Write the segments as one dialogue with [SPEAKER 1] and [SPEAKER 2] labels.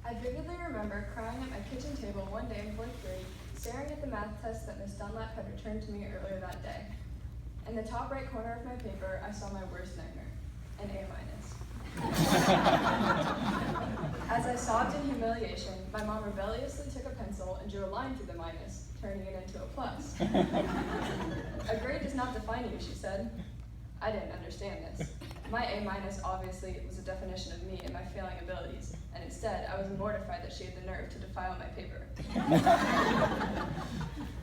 [SPEAKER 1] I vividly remember crying at my kitchen table one day in 4th grade, staring at the math test that Miss Dunlap had returned to me earlier that day. In the top right corner of my paper, I saw my worst nightmare, an A-. As I sobbed in humiliation, my mom rebelliously took a pencil and drew a line through the minus, turning it into a plus. A grade does not define you, she said. I didn't understand this. My A- obviously was a definition of me and my failing abilities, and instead I was mortified that she had the nerve to defile my paper.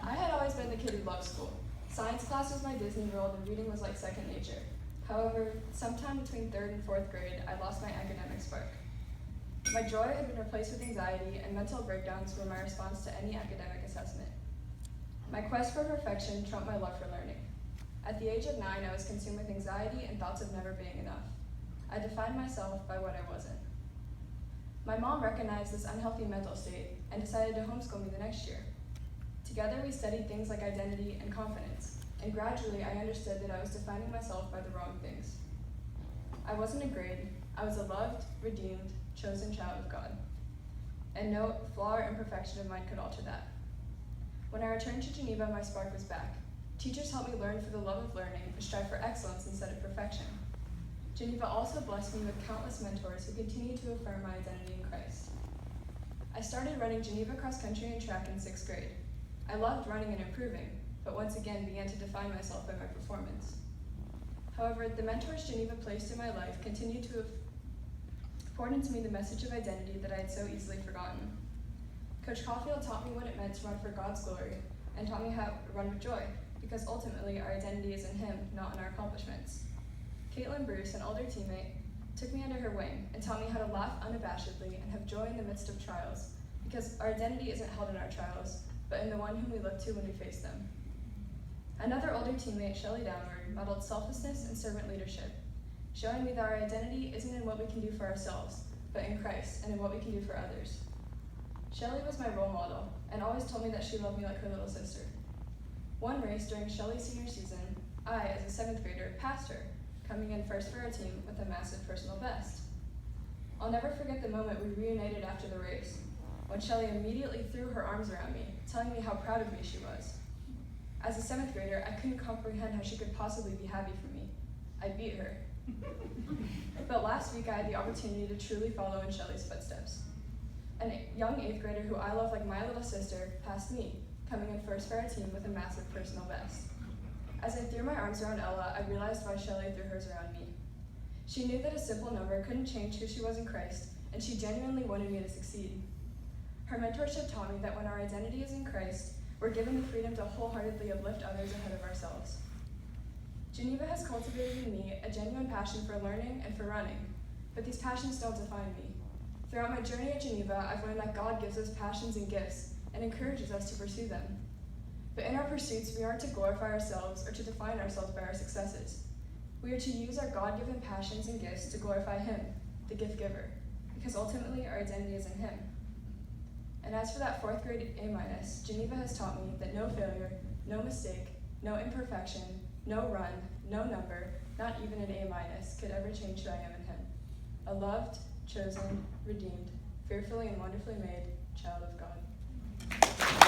[SPEAKER 1] I had always been the kid who loved school. Science class was my Disney World and reading was like second nature. However, sometime between 3rd and 4th grade, I lost my academic spark. My joy had been replaced with anxiety, and mental breakdowns were my response to any academic assessment. My quest for perfection trumped my love for learning. At the age of 9, I was consumed with anxiety and thoughts of never being enough. I defined myself by what I wasn't. My mom recognized this unhealthy mental state and decided to homeschool me the next year. Together, we studied things like identity and confidence, and gradually I understood that I was defining myself by the wrong things. I wasn't a grade. I was a loved, redeemed, chosen child of God. And no flaw or imperfection of mine could alter that. When I returned to Geneva, my spark was back. Teachers helped me learn for the love of learning and strive for excellence instead of perfection. Geneva also blessed me with countless mentors who continue to affirm my identity in Christ. I started running Geneva cross country and track in 6th grade. I loved running and improving, but once again began to define myself by my performance. However, the mentors Geneva placed in my life continued to have poured into me the message of identity that I had so easily forgotten. Coach Caulfield taught me what it meant to run for God's glory and taught me how to run with joy, because ultimately our identity is in Him, not in our accomplishments. Caitlin Bruce, an older teammate, took me under her wing and taught me how to laugh unabashedly and have joy in the midst of trials, because our identity isn't held in our trials, but in the one whom we look to when we face them. Another older teammate, Shelley Downward, modeled selflessness and servant leadership, showing me that our identity isn't in what we can do for ourselves, but in Christ and in what we can do for others. Shelley was my role model and always told me that she loved me like her little sister. One race during Shelley's senior season, I, as a 7th grader, passed her, coming in first for our team with a massive personal best. I'll never forget the moment we reunited after the race, when Shelley immediately threw her arms around me, telling me how proud of me she was. As a 7th grader, I couldn't comprehend how she could possibly be happy for me. I beat her. But last week I had the opportunity to truly follow in Shelley's footsteps. A young 8th grader who I love like my little sister passed me, coming in first for our team with a massive personal best. As I threw my arms around Ella, I realized why Shelley threw hers around me. She knew that a simple number couldn't change who she was in Christ, and she genuinely wanted me to succeed. Her mentorship taught me that when our identity is in Christ, we're given the freedom to wholeheartedly uplift others ahead of ourselves. Geneva has cultivated in me a genuine passion for learning and for running, but these passions don't define me. Throughout my journey at Geneva, I've learned that God gives us passions and gifts and encourages us to pursue them. But in our pursuits, we aren't to glorify ourselves or to define ourselves by our successes. We are to use our God-given passions and gifts to glorify Him, the gift giver, because ultimately our identity is in Him. And as for that 4th grade A-, Geneva has taught me that no failure, no mistake, no imperfection, no run, no number, not even an A- could ever change who I am in Him. A loved, chosen, redeemed, fearfully and wonderfully made child of God.